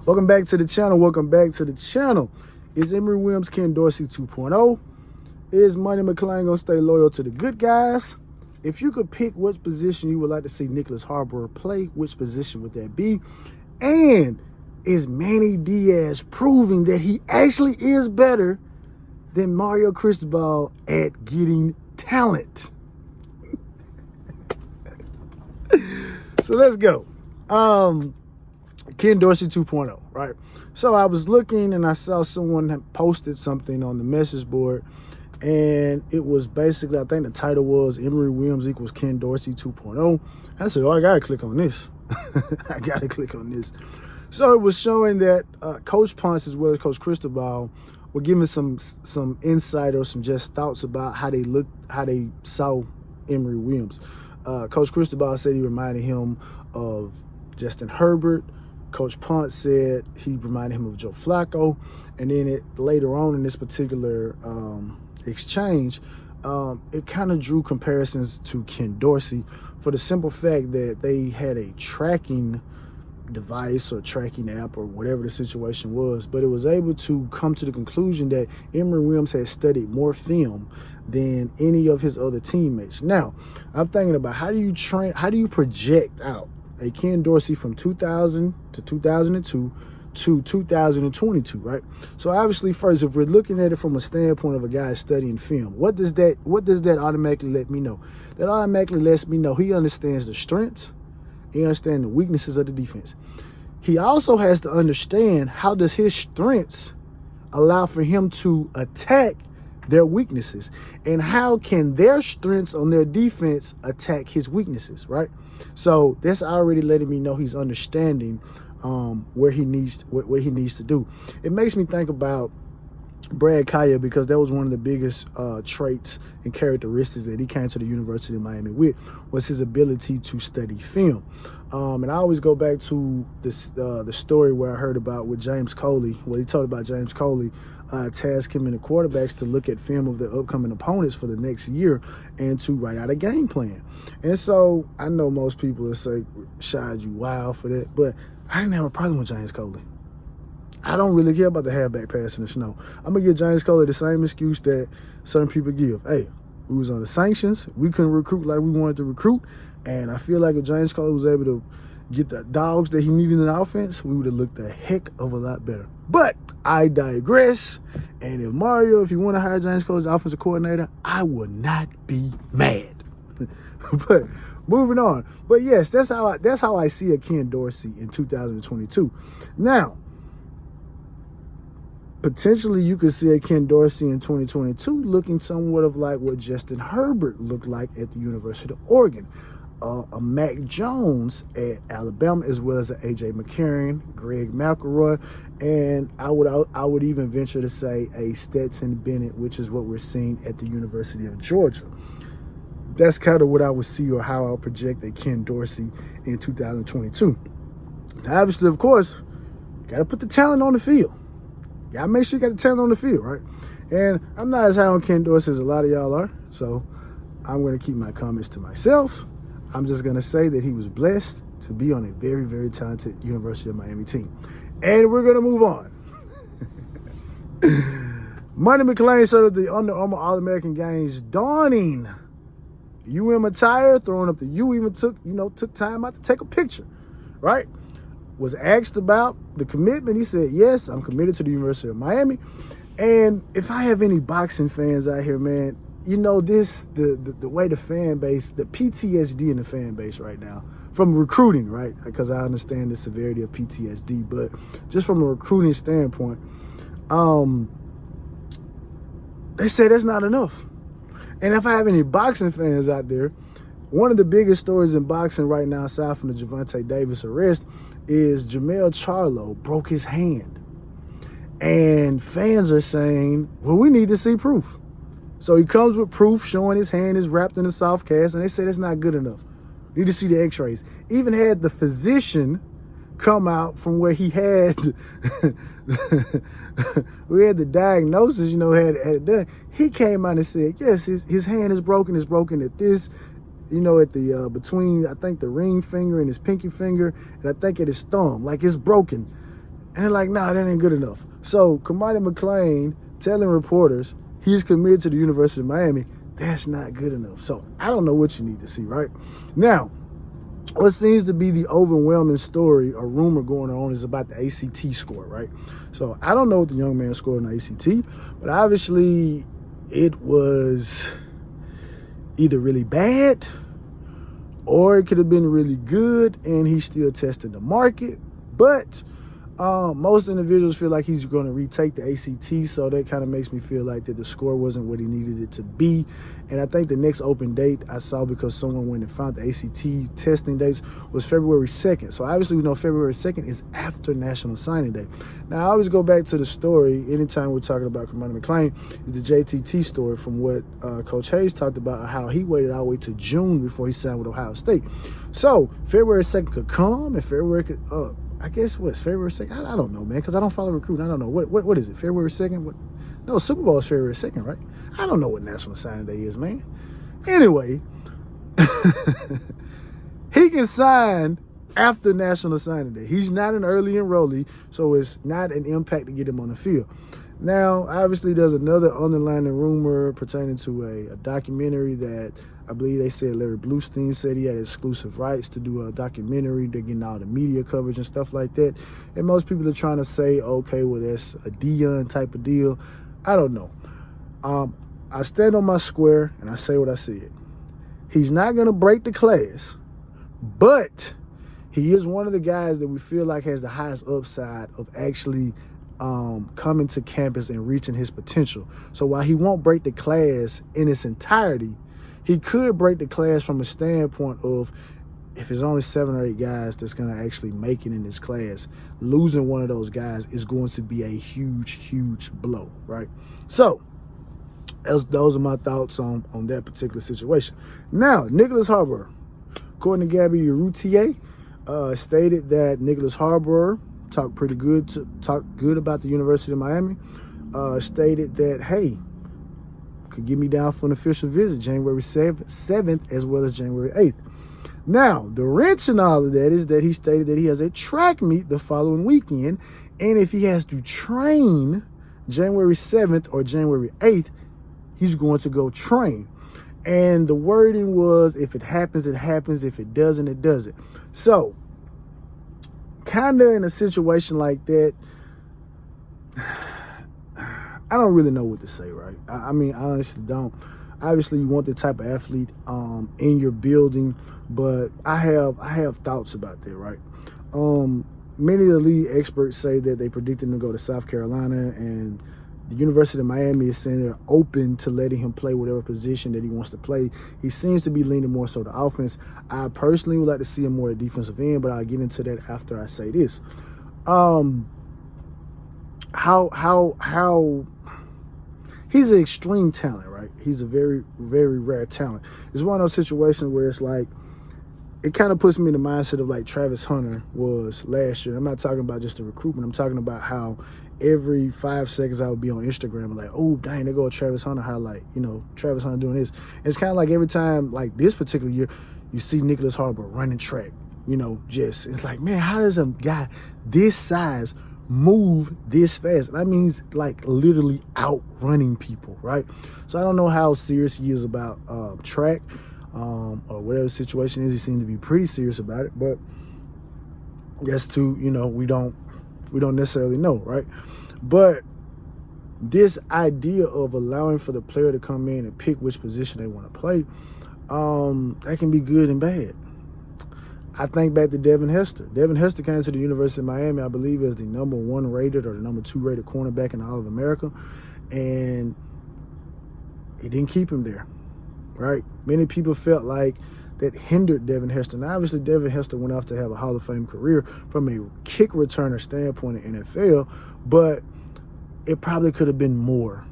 Welcome back to the channel. Welcome back to the channel. Is Emory Williams Ken Dorsey 2.0? Is Money McClain going to stay loyal to the good guys? If you could pick which position you would like to see Nicholas Harbor play, which position would that be? And is Manny Diaz proving that he actually is better than Mario Cristobal at getting talent? So let's go. Ken Dorsey 2.0, right? So I was looking and I saw someone had posted something on the message board, and it was basically, I think the title was Emory Williams equals Ken Dorsey 2.0. I said, oh, I gotta click on this. I gotta click on this. So it was showing that Coach Ponce as well as Coach Cristobal were giving some insight or some just thoughts about how they saw Emory Williams. Coach Cristobal said he reminded him of Justin Herbert. Coach Ponce said he reminded him of Joe Flacco. And then later on in this particular exchange, it kind of drew comparisons to Ken Dorsey for the simple fact that they had a tracking device or tracking app or whatever the situation was, but it was able to come to the conclusion that Emory Williams had studied more film than any of his other teammates. Now, I'm thinking about how do you project out a Ken Dorsey from 2000 to 2002 to 2022, right? So obviously, first, if we're looking at it from a standpoint of a guy studying film, what does that automatically let me know? That automatically lets me know he understands the strengths, he understands the weaknesses of the defense. He also has to understand how does his strengths allow for him to attack their weaknesses, and how can their strengths on their defense attack his weaknesses, right? So that's already letting me know he's understanding what he needs to do. It makes me think about Brad Kaaya, because that was one of the biggest traits and characteristics that he came to the University of Miami with, was his ability to study film. And I always go back to this the story where I heard about with James Coley, where he talked about James Coley tasked him and the quarterbacks to look at film of the upcoming opponents for the next year and to write out a game plan. And so I know most people will say, Shad, you wild for that, but I didn't have a problem with James Coley. I don't really care about the halfback pass in the snow. I'm going to give James Coley the same excuse that certain people give. Hey, we was on the sanctions. We couldn't recruit like we wanted to recruit. And I feel like if James Coley was able to get the dogs that he needed in the offense, we would have looked a heck of a lot better. But I digress. And if you want to hire James Coley as offensive coordinator, I would not be mad. But moving on. But yes, that's how I see a Ken Dorsey in 2022. Now, potentially you could see a Ken Dorsey in 2022 looking somewhat of like what Justin Herbert looked like at the University of Oregon. A Mac Jones at Alabama, as well as a A.J. McCarron, Greg McElroy, and I would even venture to say a Stetson Bennett, which is what we're seeing at the University of Georgia. That's kind of what I would see, or how I'll project a Ken Dorsey in 2022. Now, obviously, of course, got to put the talent on the field. Got to make sure you got the talent on the field, right? And I'm not as high on Ken Dorsey as a lot of y'all are, so I'm going to keep my comments to myself. I'm just going to say that he was blessed to be on a very, very talented University of Miami team. And we're going to move on. Money McClain started the Under Armour All-American Games donning UM attire, throwing up the U, even took time out to take a picture, right? Was asked about the commitment. He said, yes, I'm committed to the University of Miami. And if I have any boxing fans out here, man, you know this, the way the fan base, the PTSD in the fan base right now, from recruiting, right? Because I understand the severity of PTSD, but just from a recruiting standpoint, they say that's not enough. And if I have any boxing fans out there, one of the biggest stories in boxing right now, aside from the Gervonta Davis arrest, is Jermell Charlo broke his hand. And fans are saying, well, we need to see proof. So he comes with proof showing his hand is wrapped in a soft cast, and they say that's not good enough. Need to see the x-rays. Even had the physician come out from where he had we had the diagnosis, had it done. He came out and said, yes, his hand is broken. It's broken at this, at the between, I think, the ring finger and his pinky finger, and I think at his thumb, like it's broken. And they're like, nah, that ain't good enough. So Kamani McClain telling reporters he's committed to the University of Miami, that's not good enough. So I don't know what you need to see, right? Now, what seems to be the overwhelming story or rumor going on is about the ACT score, right? So I don't know what the young man scored on the ACT, but obviously it was either really bad or it could have been really good and he's still testing the market. But most individuals feel like he's going to retake the ACT, so that kind of makes me feel like that the score wasn't what he needed it to be. And I think the next open date I saw, because someone went and found the ACT testing dates, was February 2nd. So obviously we know February 2nd is after National Signing Day. Now I always go back to the story anytime we're talking about Kamani McClain, is the JTT story from what Coach Hayes talked about, how he waited all the way to June before he signed with Ohio State. So February 2nd could come and February could I guess what's February 2nd? I don't know, man, because I don't follow recruiting. I don't know. What is it? February 2nd? What? No, Super Bowl is February 2nd, right? I don't know what National Signing Day is, man. Anyway, he can sign after National Signing Day. He's not an early enrollee, so it's not an impact to get him on the field. Now, obviously, there's another underlying rumor pertaining to a documentary that I believe they said Larry Bluestein said he had exclusive rights to do a documentary. They're getting all the media coverage and stuff like that. And most people are trying to say, okay, well, that's a Deion type of deal. I don't know. I stand on my square and I say what I said. He's not going to break the class, but he is one of the guys that we feel like has the highest upside of actually coming to campus and reaching his potential. So while he won't break the class in its entirety, he could break the class from a standpoint of, if there's only 7 or 8 guys that's going to actually make it in this class, losing one of those guys is going to be a huge, huge blow, right? So those are my thoughts on that particular situation. Now, Nicholas Harbor, according to Gabby Urrutia, stated that Nicholas Harbor talked good about the University of Miami, stated that, hey, could get me down for an official visit January 7th as well as January 8th. Now, the wrench in all of that is that he stated that he has a track meet the following weekend, and if he has to train January 7th or January 8th, he's going to go train. And the wording was, if it happens, it happens. If it doesn't, it doesn't. So, kind of in a situation like that, I don't really know what to say, right? I mean, I honestly don't. Obviously, you want the type of athlete in your building, but I have thoughts about that, right? Many of the league experts say that they predicted him to go to South Carolina, and the University of Miami is saying they're open to letting him play whatever position that he wants to play. He seems to be leaning more so to offense. I personally would like to see him more at defensive end, but I'll get into that after I say this. How he's an extreme talent, right? He's a very, very rare talent. It's one of those situations where it's like, it kind of puts me in the mindset of like Travis Hunter was last year. I'm not talking about just the recruitment. I'm talking about how every 5 seconds I would be on Instagram like, oh, dang, they go with Travis Hunter highlight, Travis Hunter doing this. And it's kind of like every time, like this particular year, you see Nicholas Harbor running track, it's like, man, how does a guy this size move this fast? And that means like literally outrunning people, right? So I don't know how serious he is about track or whatever the situation is. He seems to be pretty serious about it, but that's too, we don't necessarily know, right? But this idea of allowing for the player to come in and pick which position they want to play, that can be good and bad. I think back to Devin Hester. Devin Hester came to the University of Miami, I believe, as the number 1 rated or the number 2 rated cornerback in all of America, and he didn't keep him there, right? Many people felt like that hindered Devin Hester. Now, obviously, Devin Hester went off to have a Hall of Fame career from a kick returner standpoint in NFL, but it probably could have been more,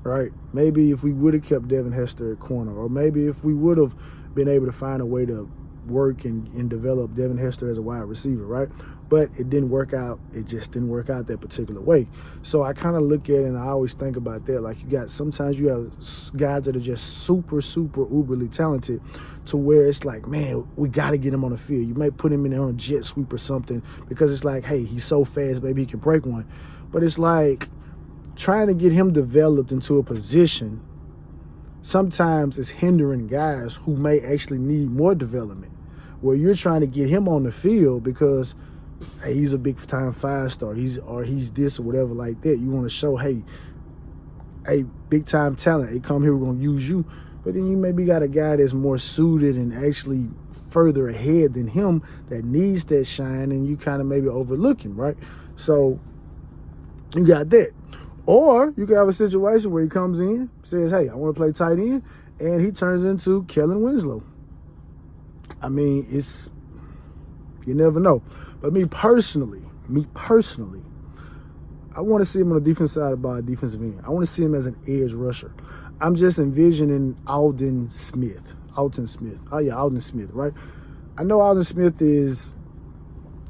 right? Maybe if we would have kept Devin Hester at corner, or maybe if we would have been able to find a way to work and develop Devin Hester as a wide receiver, right? but it didn't work out. It just didn't work out that particular way. So I kind of look at it and I always think about that. Like sometimes you have guys that are just super, super uberly talented to where it's like, man, we got to get him on the field. You might put him in there on a jet sweep or something because it's like, hey, he's so fast, maybe he can break one. But it's like trying to get him developed into a position sometimes is hindering guys who may actually need more development, where you're trying to get him on the field because hey, he's a big-time 5-star, he's this or whatever like that. You want to show, hey, big-time talent, hey, come here, we're going to use you. But then you maybe got a guy that's more suited and actually further ahead than him that needs that shine, and you kind of maybe overlook him, right? So you got that. Or you could have a situation where he comes in, says, hey, I want to play tight end, and he turns into Kellen Winslow. I mean, you never know. But me personally, I want to see him on the defense side of the defensive end. I want to see him as an edge rusher. I'm just envisioning Aldon Smith. Alden Smith, right? I know Aldon Smith is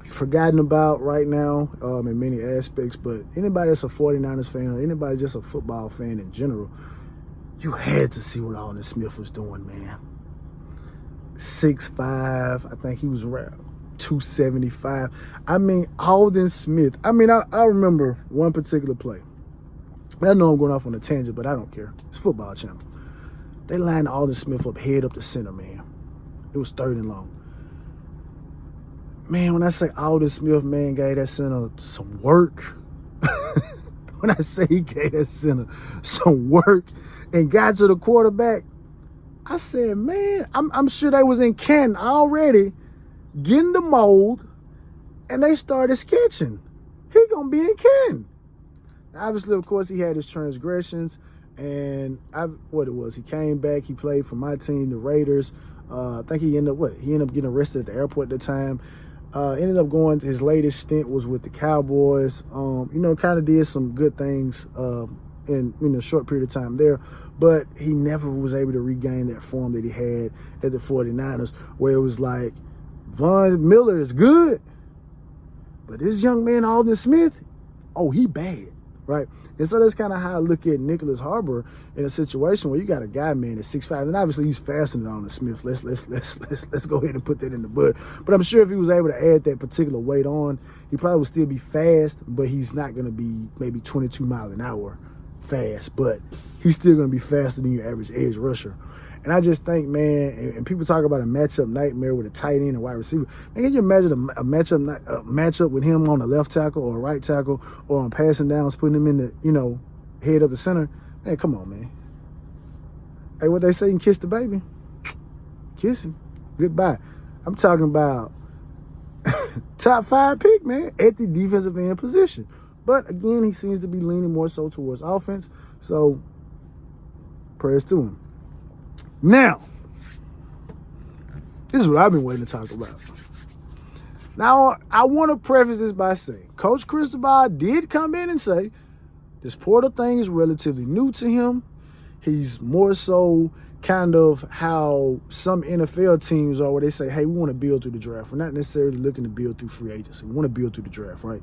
forgotten about right now in many aspects, but anybody that's a 49ers fan or anybody just a football fan in general, you had to see what Aldon Smith was doing, man. 6'5", I think he was around 275. I mean, Aldon Smith. I mean, I remember one particular play. I know I'm going off on a tangent, but I don't care. It's Football Channel. They lined Aldon Smith up, head up the center, man. It was 3rd and long. Man, when I say Aldon Smith, man, gave that center some work. When I say he gave that center some work and got to the quarterback, I said, man, I'm sure they was in Canton already getting the mold, and they started sketching. He gonna be in Canton. Obviously, of course, he had his transgressions, and he came back, he played for my team, the Raiders. I think he ended up getting arrested at the airport at the time. Ended up going to his latest stint was with the Cowboys. Kind of did some good things in a short period of time there, but he never was able to regain that form that he had at the 49ers, where it was like, Von Miller is good, but this young man, Aldon Smith, he bad, right? And so that's kind of how I look at Nicholas Harbor in a situation where you got a guy, man, that's 6'5", and obviously he's faster than Aldon Smith. Let's go ahead and put that in the bud. But I'm sure if he was able to add that particular weight on, he probably would still be fast, but he's not going to be maybe 22 miles an hour fast, but he's still going to be faster than your average edge rusher. And I just think, man, and people talk about a matchup nightmare with a tight end and wide receiver. Man, can you imagine a matchup with him on the left tackle or right tackle or on passing downs, putting him in the, head of the center? Man, come on, man. Hey, what they say, you can kiss the baby. Kiss him. Goodbye. I'm talking about top 5 pick, man, at the defensive end position. But, again, he seems to be leaning more so towards offense. So, prayers to him. Now, this is what I've been waiting to talk about. Now, I want to preface this by saying, Coach Cristobal did come in and say this portal thing is relatively new to him. He's more so kind of how some NFL teams are, where they say, hey, we want to build through the draft. We're not necessarily looking to build through free agency. We want to build through the draft, right?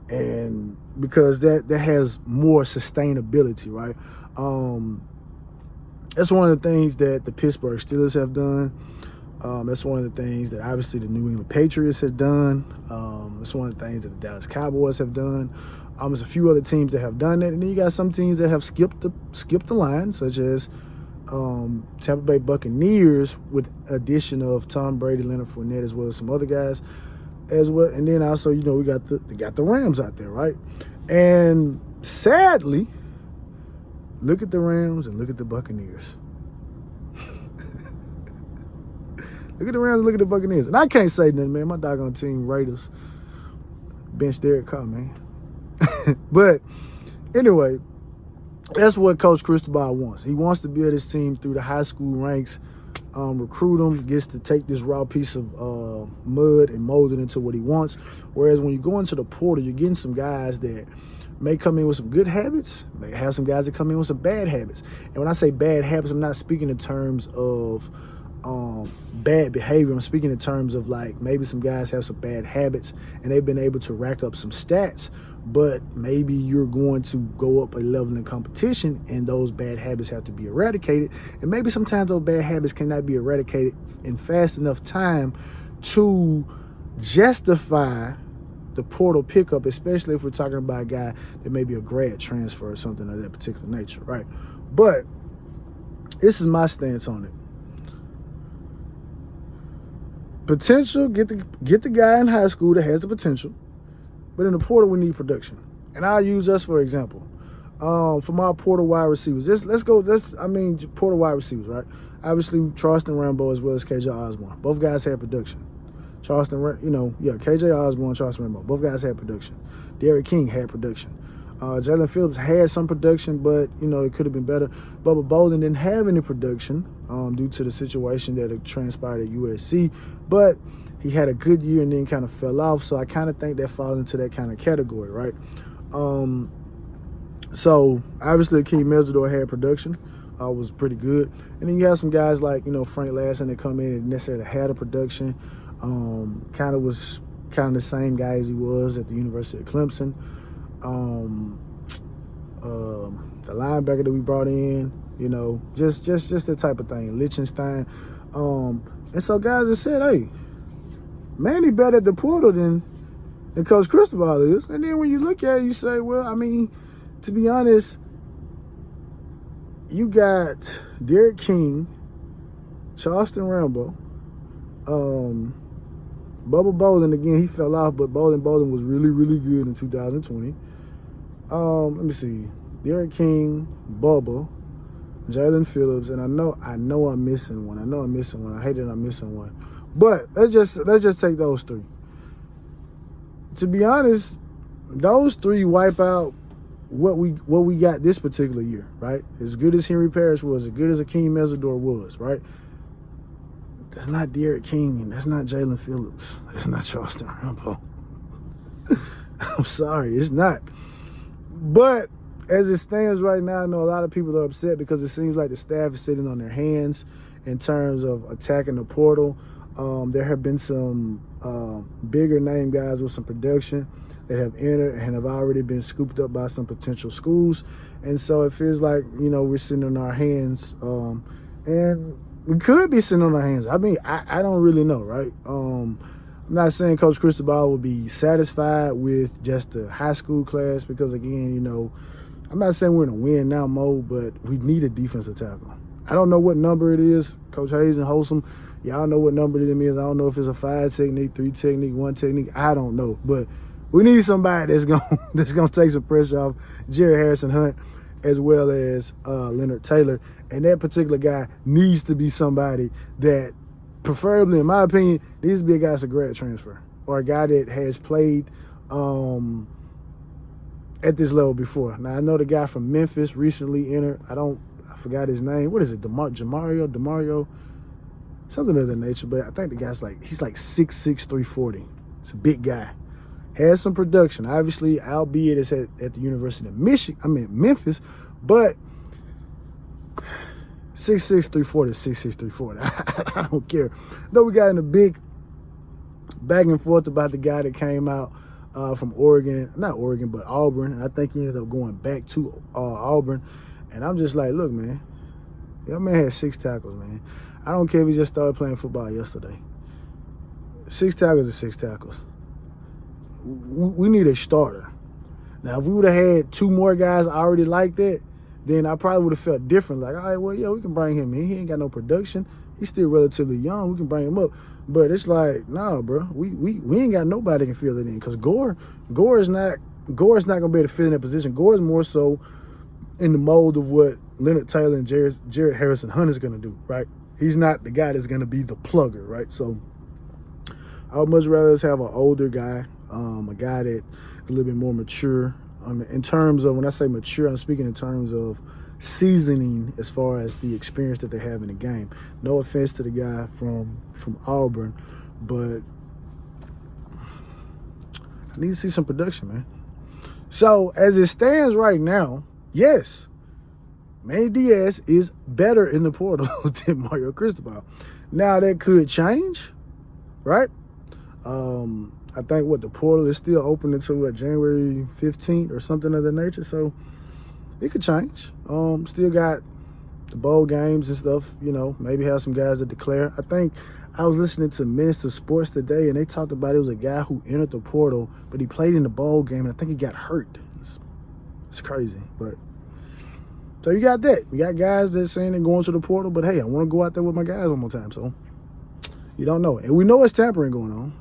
And because that has more sustainability, right? That's one of the things that the Pittsburgh Steelers have done. That's one of the things that obviously the New England Patriots have done. That's one of the things that the Dallas Cowboys have done. There's a few other teams that have done that, and then you got some teams that have skipped the line, such as Tampa Bay Buccaneers, with addition of Tom Brady, Leonard Fournette, as well as some other guys as well. And then also, we got the Rams out there, right? And sadly, look at the Rams and look at the Buccaneers. Look at the Rams and look at the Buccaneers. And I can't say nothing, man. My doggone team, Raiders, bench Derek Carr, man. But anyway, that's what Coach Cristobal wants. He wants to build his team through the high school ranks, recruit them, gets to take this raw piece of mud and mold it into what he wants. Whereas when you go into the portal, you're getting some guys that may come in with some good habits, may have some guys that come in with some bad habits. And when I say bad habits, I'm not speaking in terms of bad behavior. I'm speaking in terms of like maybe some guys have some bad habits and they've been able to rack up some stats, but maybe you're going to go up a level in competition and those bad habits have to be eradicated. And maybe sometimes those bad habits cannot be eradicated in fast enough time to justify the portal pickup, especially if we're talking about a guy that may be a grad transfer or something of that particular nature, right? But this is my stance on it. Potential, get the guy in high school that has the potential, but in the portal we need production. And I'll use us for example. For my portal wide receivers, portal wide receivers, right? Obviously Charleston Rambo as well as KJ Osborne. Both guys had production. KJ Osborne, Charleston Rambo. Both guys had production. Derek King had production. Jalen Phillips had some production, but, it could have been better. Bubba Bolden didn't have any production due to the situation that had transpired at USC, but he had a good year and then kind of fell off, so I kind of think that falls into that kind of category, right? So, obviously, Akeem Mesidor had production, was pretty good. And then you have some guys like, Frank Lasson that come in and necessarily had a production, was the same guy as he was at the University of Clemson. The linebacker that we brought in, just that type of thing. Lichtenstein. And so guys have said, hey, Manny better at the portal than Coach Cristobal is. And then when you look at it, you say, well, to be honest, you got Derek King, Charleston Rambo, Bubba Bolden, again, he fell off, but Bolden was really, really good in 2020. Let me see. Derek King, Bubba, Jalen Phillips, and I know I'm missing one. I hate that I'm missing one. But let's just take those three. To be honest, those three wipe out what we got this particular year, right? As good as Henry Parrish was, as good as Akeem Mesidor was, right? That's not Derek King, and that's not Jalen Phillips. That's not Charleston Rambo. I'm sorry, it's not. But as it stands right now, I know a lot of people are upset because it seems like the staff is sitting on their hands in terms of attacking the portal. There have been some bigger name guys with some production that have entered and have already been scooped up by some potential schools. And so it feels like, we're sitting on our hands. And we could be sitting on our hands. I don't really know, right? I'm not saying Coach Cristobal will be satisfied with just the high school class because, again, I'm not saying we're in a win now mode, but we need a defensive tackle. I don't know what number it is. Coach Hayes and Holsom, y'all know what number it is. I don't know if it's a 5 technique, 3 technique, 1 technique. I don't know. But we need somebody that's gonna take some pressure off Jerry Harrison Hunt as well as Leonard Taylor. And that particular guy needs to be somebody that, preferably, in my opinion, needs to be a guy that's a grad transfer or a guy that has played at this level before. Now, I know the guy from Memphis recently entered. I forgot his name. What is it? Demario? Something of that nature. But I think the guy's he's 6'6", 340. It's a big guy. Has some production, obviously, albeit it's at the University of Memphis, but 6'6", 340, 6'6", 340. I don't care. Though we got in a big back and forth about the guy that came out from Auburn. I think he ended up going back to Auburn. And I'm just like, look, man, your man had 6 tackles, man. I don't care if he just started playing football yesterday. 6 tackles is 6 tackles. We need a starter. Now, if we would have had 2 more guys already like that, then I probably would have felt different. Like, all right, well, yeah, we can bring him in. He ain't got no production. He's still relatively young. We can bring him up. But it's like, nah, bro. We ain't got nobody that can fill it in because Gore is not going to be able to fit in that position. Gore is more so in the mold of what Leonard Taylor and Jared Harrison Hunt is going to do, right? He's not the guy that's going to be the plugger, right? So I would much rather have an older guy, a guy that's a little bit more mature. In terms of, when I say mature, I'm speaking in terms of seasoning as far as the experience that they have in the game. No offense to the guy from Auburn, but I need to see some production, man. So as it stands right now, yes, Manny Diaz is better in the portal than Mario Cristobal. Now that could change, right? I think the portal is still open until January 15th or something of that nature. So it could change. Still got the bowl games and stuff, maybe have some guys that declare. I think I was listening to Minister Sports today, and they talked about it was a guy who entered the portal, but he played in the bowl game, and I think he got hurt. It's crazy, but so you got that. You got guys that saying they're going to the portal, but hey, I want to go out there with my guys one more time. So you don't know, and we know it's tampering going on.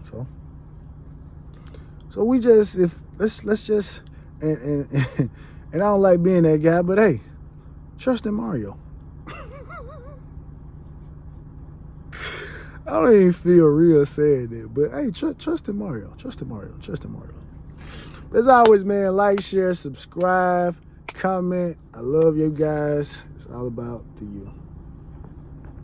So we just let's just and I don't like being that guy, but hey, trust in Mario. I don't even feel real saying that, but hey, trust in Mario. Trust in Mario. Trust in Mario. As always, man, like, share, subscribe, comment. I love you guys. It's all about the you.